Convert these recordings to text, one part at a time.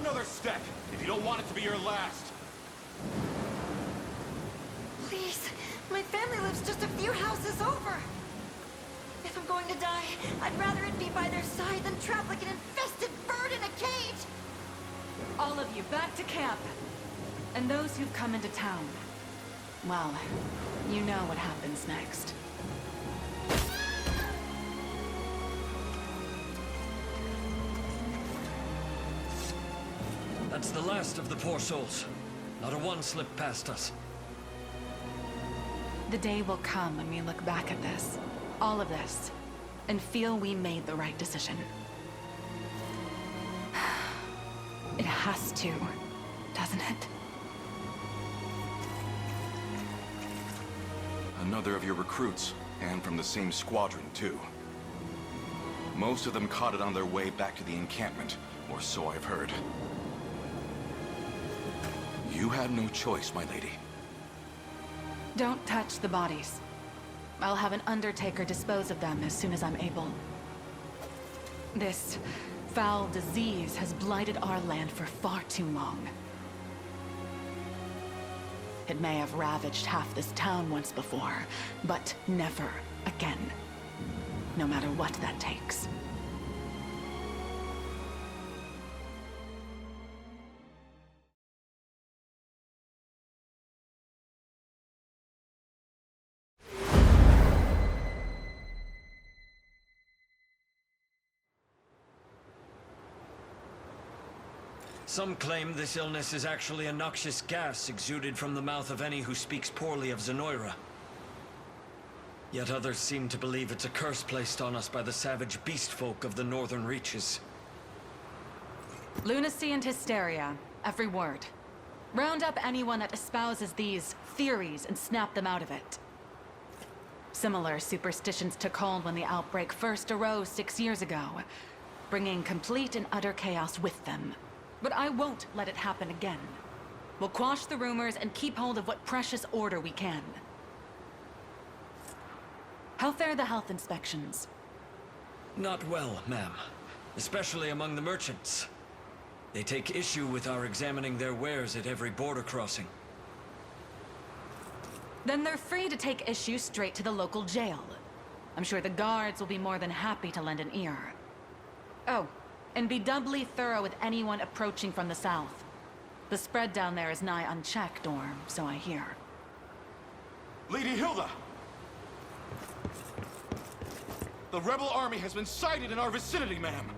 Another step, if you don't want it to be your last. Please, my family lives just a few houses over. If I'm going to die, I'd rather it be by their side than trapped like an infested bird in a cage. All of you, back to camp. And those who've come into town. Well, you know what happens next. That's the last of the poor souls. Not a one slipped past us. The day will come when we look back at this, all of this, and feel we made the right decision. It has to, doesn't it? Another of your recruits, and from the same squadron, too. Most of them caught it on their way back to the encampment, or so I've heard. You had no choice, my lady. Don't touch the bodies. I'll have an undertaker dispose of them as soon as I'm able. This foul disease has blighted our land for far too long. It may have ravaged half this town once before, but never again. No matter what that takes. Some claim this illness is actually a noxious gas exuded from the mouth of any who speaks poorly of Zenoira. Yet others seem to believe it's a curse placed on us by the savage beast folk of the northern reaches. Lunacy and hysteria, every word. Round up anyone that espouses these theories and snap them out of it. Similar superstitions took hold when the outbreak first arose 6 years ago, bringing complete and utter chaos with them. But I won't let it happen again. We'll quash the rumors and keep hold of what precious order we can. How fare the health inspections? Not well, ma'am. Especially among the merchants. They take issue with our examining their wares at every border crossing. Then they're free to take issue straight to the local jail. I'm sure the guards will be more than happy to lend an ear. Oh, and be doubly thorough with anyone approaching from the south. The spread down there is nigh unchecked, or so I hear. Lady Hilda! The rebel army has been sighted in our vicinity, ma'am!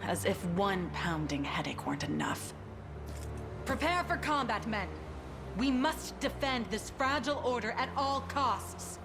As if one pounding headache weren't enough. Prepare for combat, men! We must defend this fragile order at all costs!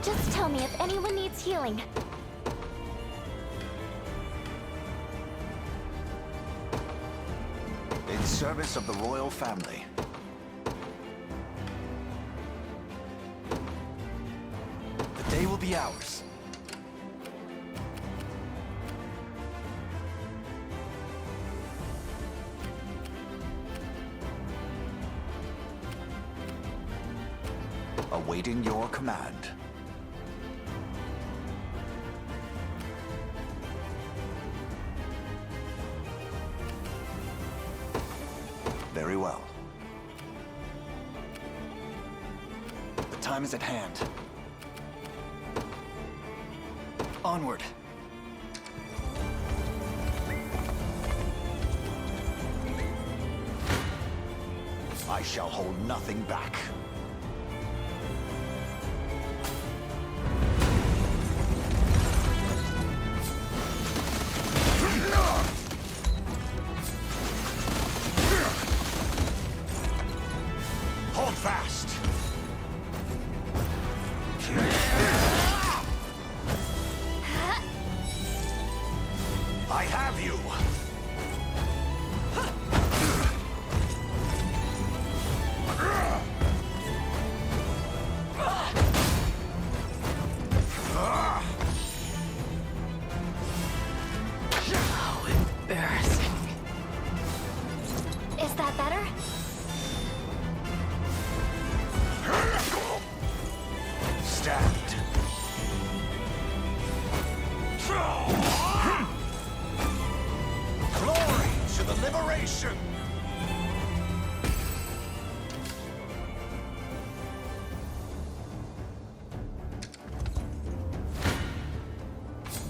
Just tell me if anyone needs healing. In service of the royal family. The day will be ours. Awaiting your command. Very well. The time is at hand. Onward. I shall hold nothing back. Hold fast. I have you. How embarrassing. Is that better? Stand. Glory to the liberation!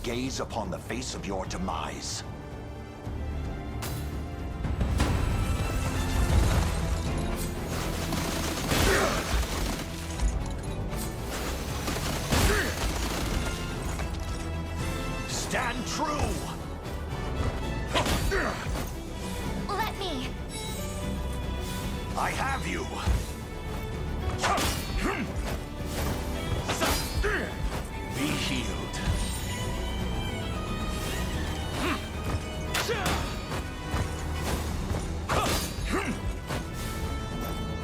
Gaze upon the face of your demise. Stand true! Let me. I have you! Be healed.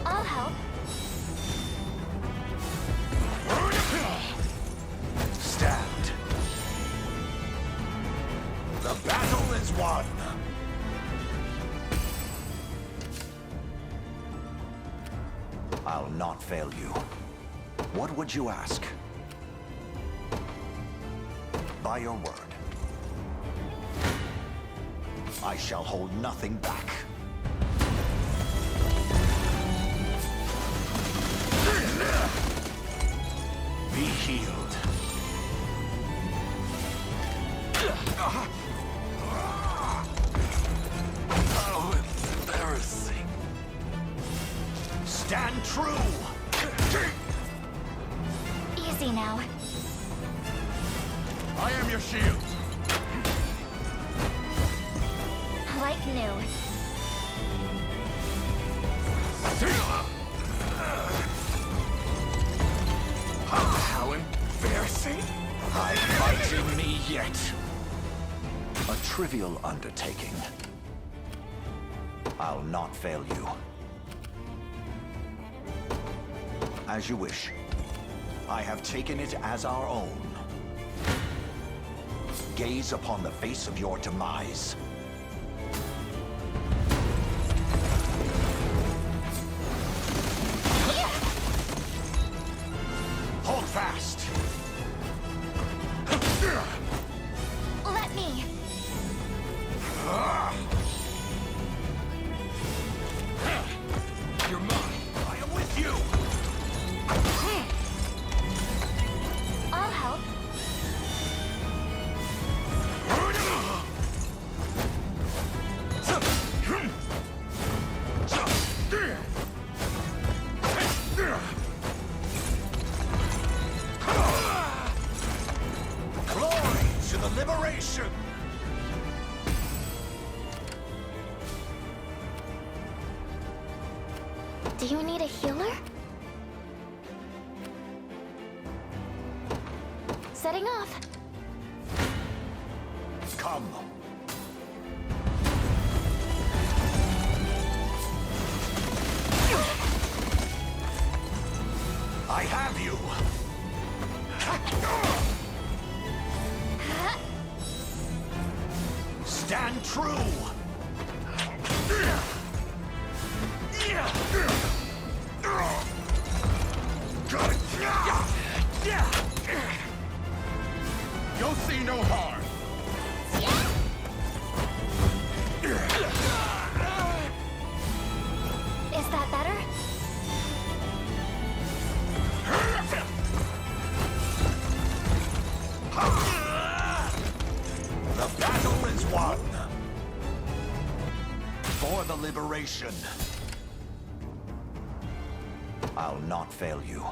I'll help. Stand. The battle is won. I'll not fail you. What would you ask? By your word. I shall hold nothing back. Be healed. How embarrassing. Stand true! Easy now. I am your shield. Like new. How embarrassing! I'm fighting me yet. A trivial undertaking. I'll not fail you. As you wish. I have taken it as our own. Gaze upon the face of your demise. Hold fast! Let me. You're mine! I am with you! I'll help. Glory to the liberation! Do you need a healer? Setting off. Come. I have you. Stand true. You'll see no harm. Is that better? The battle is won. For the liberation. I'll not fail you.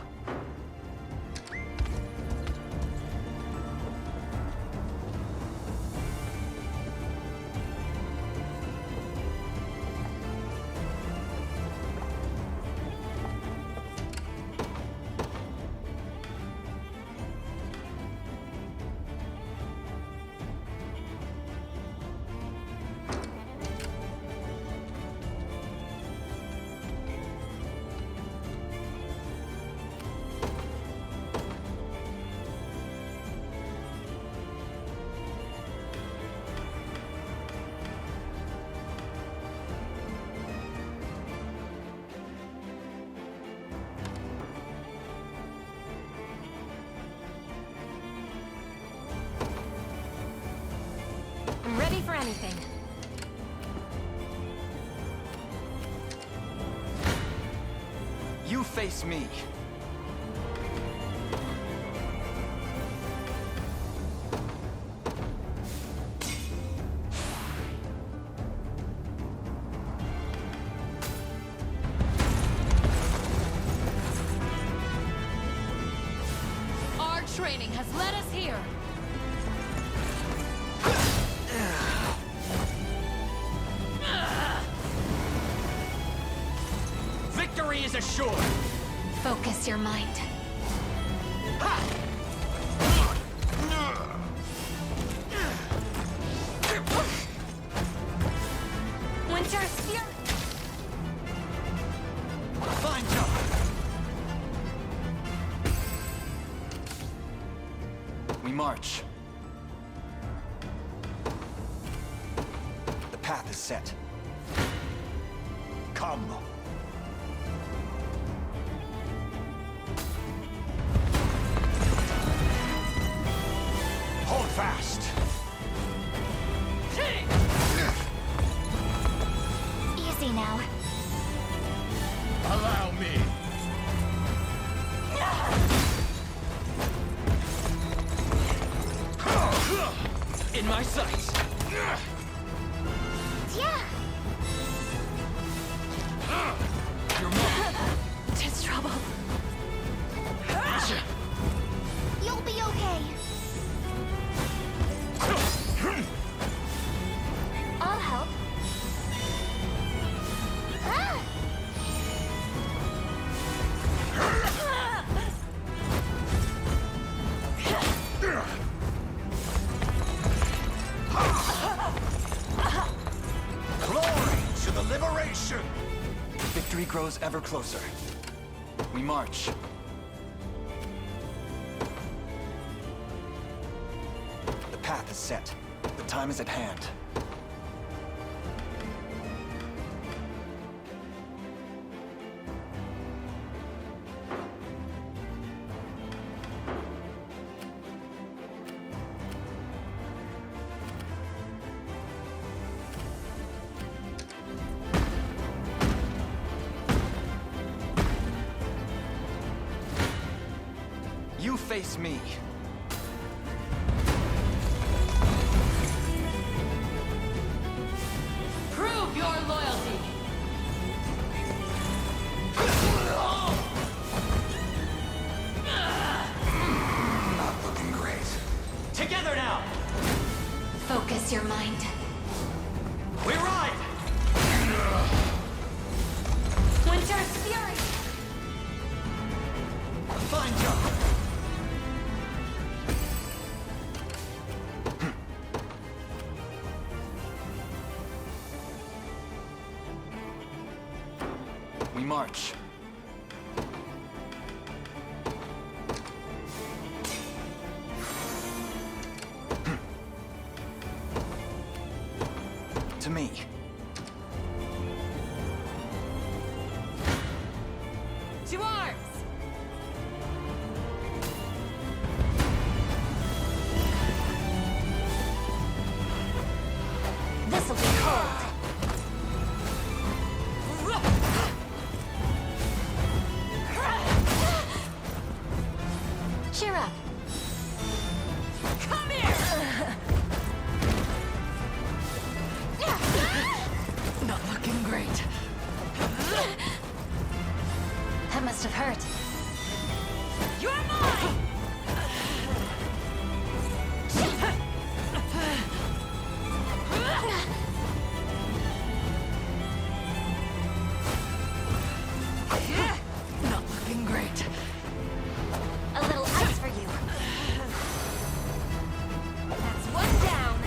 I'm ready for anything. You face me. Our training has led us here. Victory is assured. Focus your mind. Winter's Fury! Fine job. We march. The path is set. Come. Hold fast. Easy now. Allow me. In my sights. Yeah. Your mark. Tis trouble. You'll be okay. I'll help. Ah! Glory to the liberation. Victory grows ever closer. We march. The path is set. The time is at hand. You face me. Prove your loyalty. Not looking great. Together now. Focus your mind. We ride. Winter's Fury! Fine job. march. To me. To arms! This'll be cold. Cheer up. Come here! Not looking great. That must have hurt. You're mine! Not looking great. A little ice for you. That's one down.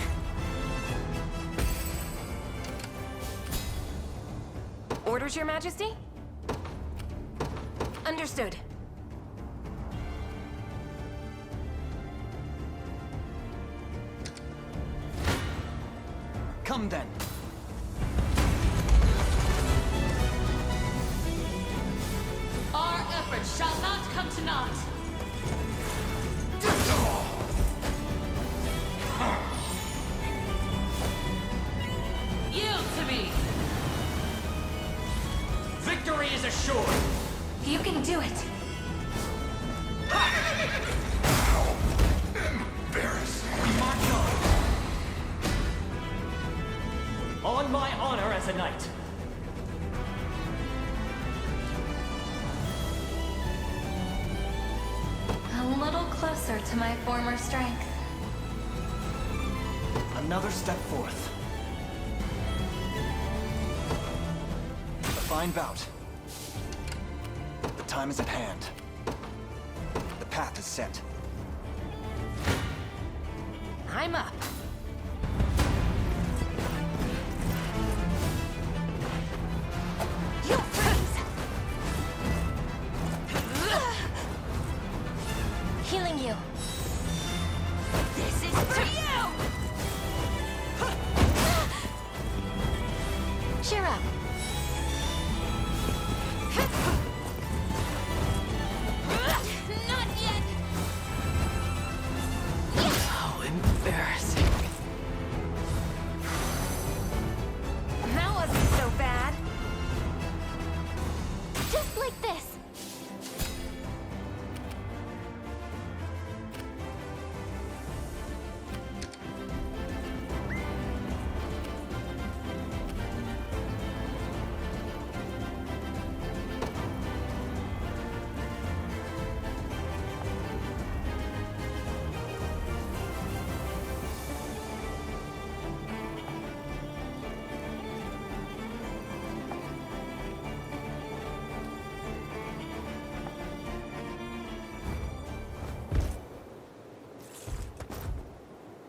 Orders, Your Majesty? Understood. Come then. Our efforts shall not come to naught. Yield to me! Victory is assured! You can do it. March on! On my honor as a knight. A little closer to my former strength. Another step forth. A fine bout. The time is at hand. The path is set. I'm up. You'll freeze! Healing you. This is for you! Cheer up. Not yet! How embarrassing. That wasn't so bad. Just like this.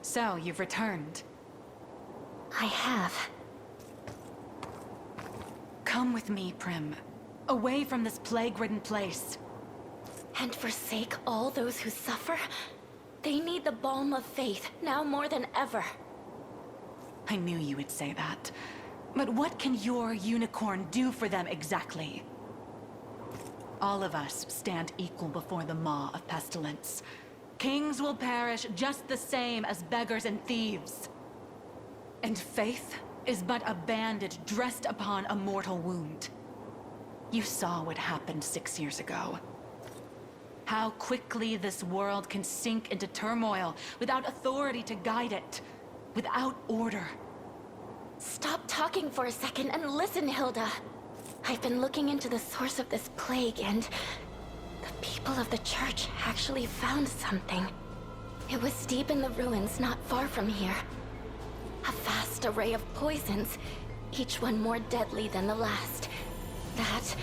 So, you've returned. I have. Come with me, Prim. Away from this plague-ridden place. And forsake all those who suffer? They need the balm of faith, now more than ever. I knew you would say that. But what can your unicorn do for them exactly? All of us stand equal before the maw of pestilence. Kings will perish just the same as beggars and thieves. And faith is but a bandage dressed upon a mortal wound. You saw what happened 6 years ago. How quickly this world can sink into turmoil without authority to guide it, without order. Stop talking for a second and listen, Hilda. I've been looking into the source of this plague, and the people of the church actually found something. It was deep in the ruins not far from here. A vast array of poisons, each one more deadly than the last. That,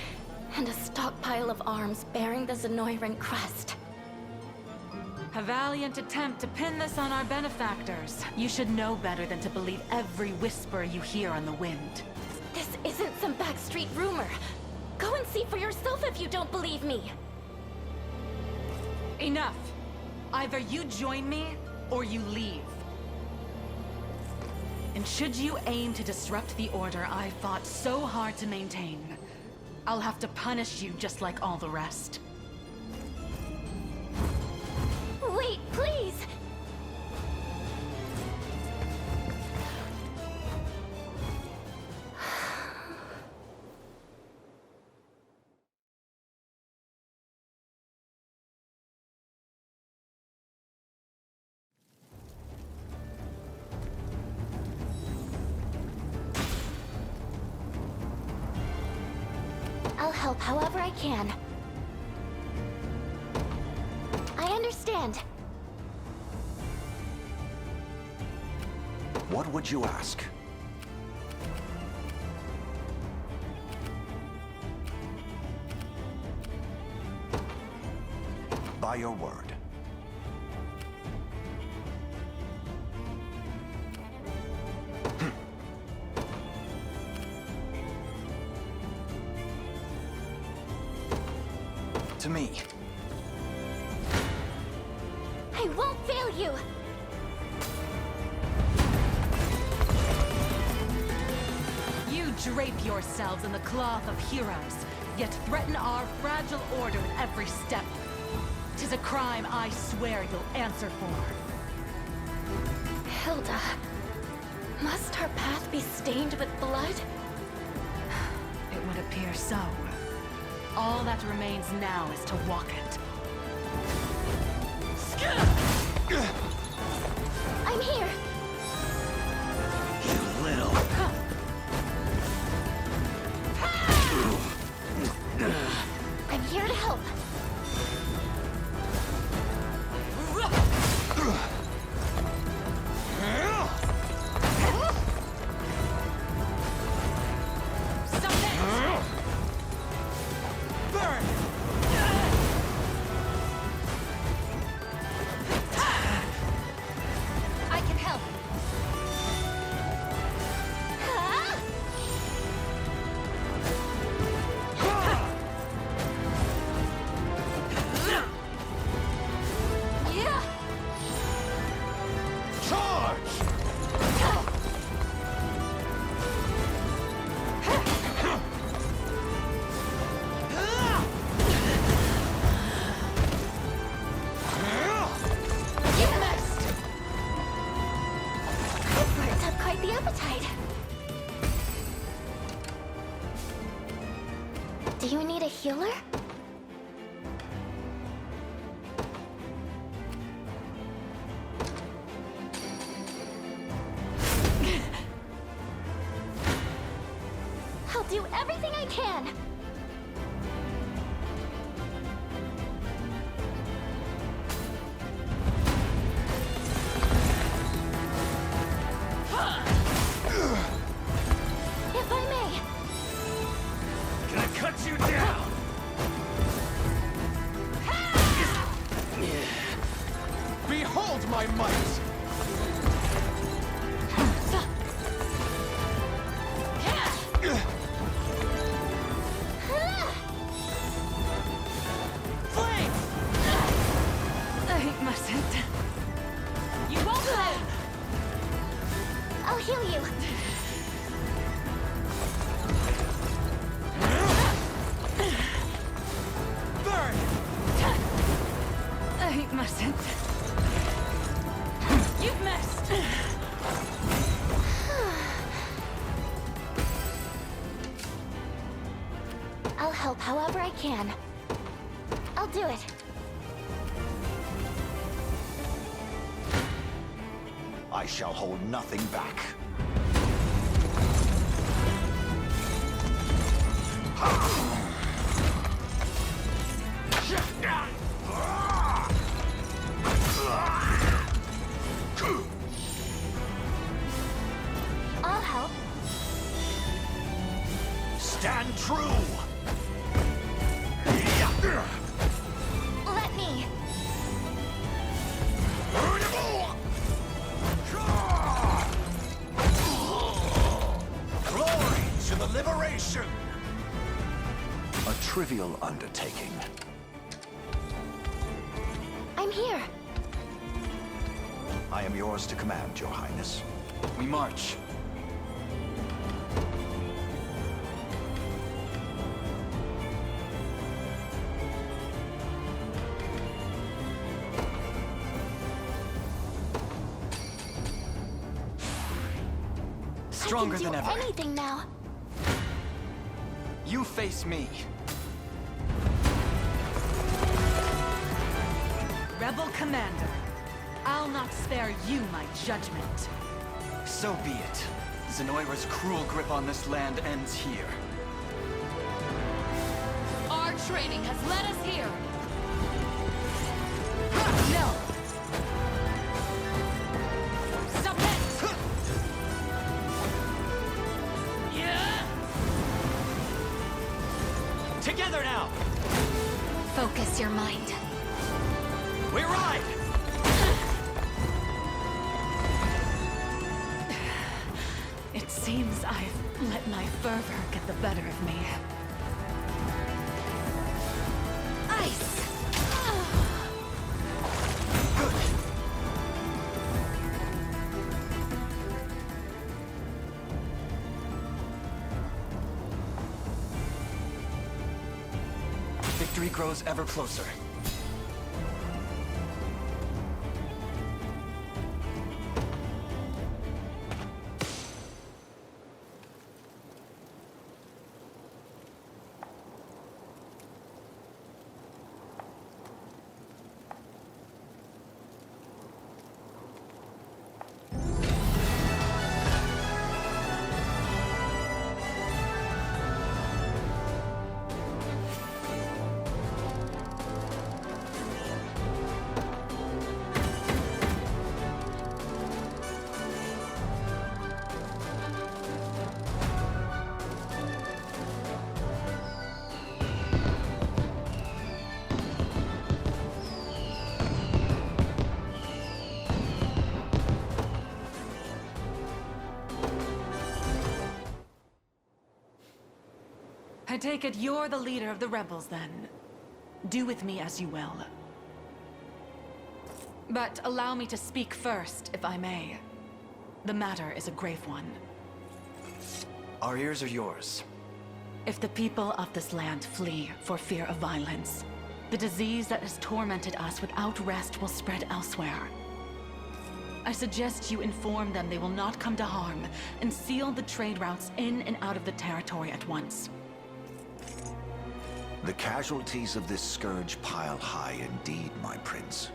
and a stockpile of arms bearing the Zenoiran crest. A valiant attempt to pin this on our benefactors. You should know better than to believe every whisper you hear on the wind. This isn't some backstreet rumor. Go and see for yourself if you don't believe me. Enough! Either you join me, or you leave. And should you aim to disrupt the order I fought so hard to maintain, I'll have to punish you just like all the rest. Wait, please! I'll help however I can. I understand. What would you ask? By your word. To me. I won't fail you! You drape yourselves in the cloth of heroes, yet threaten our fragile order at every step. 'Tis a crime I swear you'll answer for. Hilda, must our path be stained with blood? It would appear so. All that remains now is to walk it. I'm here! You little... I'm here to help. I can help. Yeah! You missed! This worked up quite the appetite. Do you need a healer? I'll do everything I can. If I may. Gonna cut you down! Behold my might! I mustn't. You won't live! I'll heal you. Burn! I mustn't. You've missed! I'll help however I can. I'll do it. I shall hold nothing back. I'll help. Stand true! Let me. Glory to the liberation! trivial undertaking. I'm here. I am yours to command, Your Highness. We march. Stronger I can than do ever. anything now. You face me. Rebel Commander, I'll not spare you my judgment. So be it. Zenoira's cruel grip on this land ends here. Our training has led us here. No! Submit! Yeah! Together now! Focus your mind. We ride! It seems I've let my fervor get the better of me. Ice! Victory grows ever closer. I take it you're the leader of the rebels, then. Do with me as you will. But allow me to speak first, if I may. The matter is a grave one. Our ears are yours. If the people of this land flee for fear of violence, the disease that has tormented us without rest will spread elsewhere. I suggest you inform them they will not come to harm, and seal the trade routes in and out of the territory at once. The casualties of this scourge pile high indeed, my prince.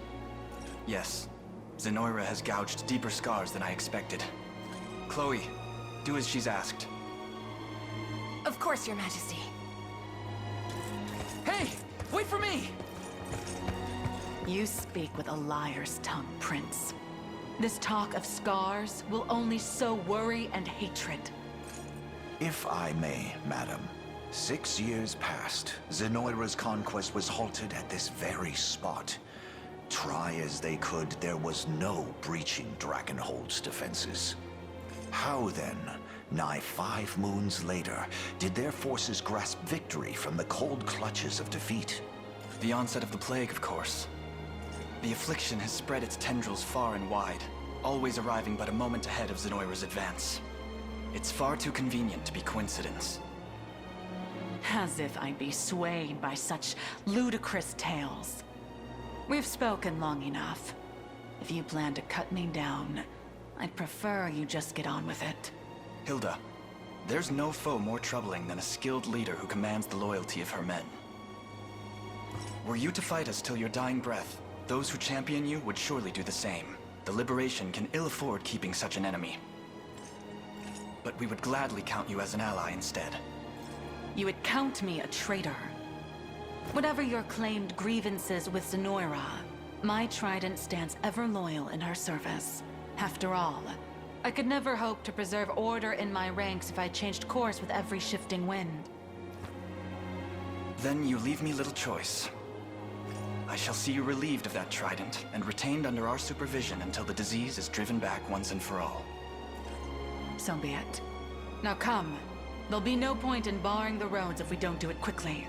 Yes. Zenoira has gouged deeper scars than I expected. Chloe, do as she's asked. Of course, Your Majesty. Hey! Wait for me! You speak with a liar's tongue, Prince. This talk of scars will only sow worry and hatred. If I may, madam. 6 years passed. Zenoira's conquest was halted at this very spot. Try as they could, there was no breaching Drakenhold's defenses. How then, nigh 5 moons later, did their forces grasp victory from the cold clutches of defeat? The onset of the plague, of course. The affliction has spread its tendrils far and wide, always arriving but a moment ahead of Zenoira's advance. It's far too convenient to be coincidence. As if I'd be swayed by such ludicrous tales. We've spoken long enough. If you plan to cut me down, I'd prefer you just get on with it. Hilda, there's no foe more troubling than a skilled leader who commands the loyalty of her men. Were you to fight us till your dying breath, those who champion you would surely do the same. The Liberation can ill afford keeping such an enemy. But we would gladly count you as an ally instead. You would count me a traitor. Whatever your claimed grievances with Zenoira, my trident stands ever loyal in her service. After all, I could never hope to preserve order in my ranks if I changed course with every shifting wind. Then you leave me little choice. I shall see you relieved of that trident and retained under our supervision until the disease is driven back once and for all. So be it. Now come. There'll be no point in barring the roads if we don't do it quickly.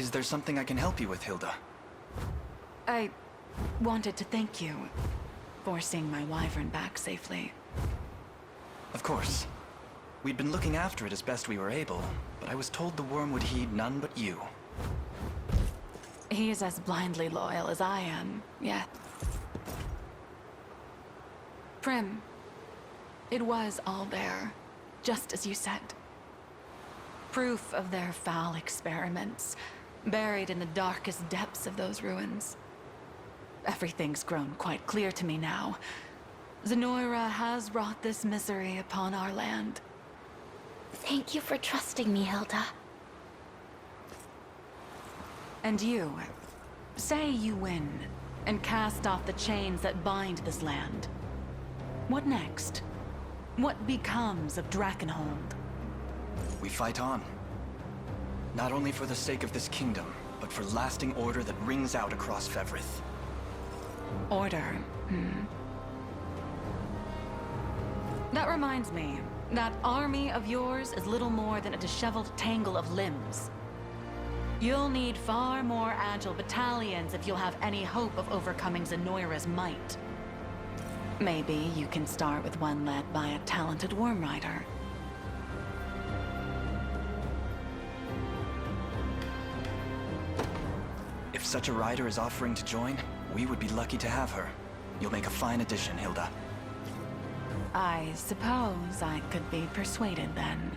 Is there something I can help you with, Hilda? I wanted to thank you for seeing my wyvern back safely. Of course. We'd been looking after it as best we were able, but I was told the worm would heed none but you. He is as blindly loyal as I am, yet. Prim, it was all there, just as you said. Proof of their foul experiments, buried in the darkest depths of those ruins. Everything's grown quite clear to me now. Zenoira has brought this misery upon our land. Thank you for trusting me, Hilda. And you, say you win, and cast off the chains that bind this land. What next? What becomes of Drakenhold? We fight on. Not only for the sake of this kingdom, but for lasting order that rings out across Fevrith. Order, That reminds me, that army of yours is little more than a disheveled tangle of limbs. You'll need far more agile battalions if you'll have any hope of overcoming Zenoira's might. Maybe you can start with one led by a talented worm rider. If such a rider is offering to join, we would be lucky to have her. You'll make a fine addition, Hilda. I suppose I could be persuaded then.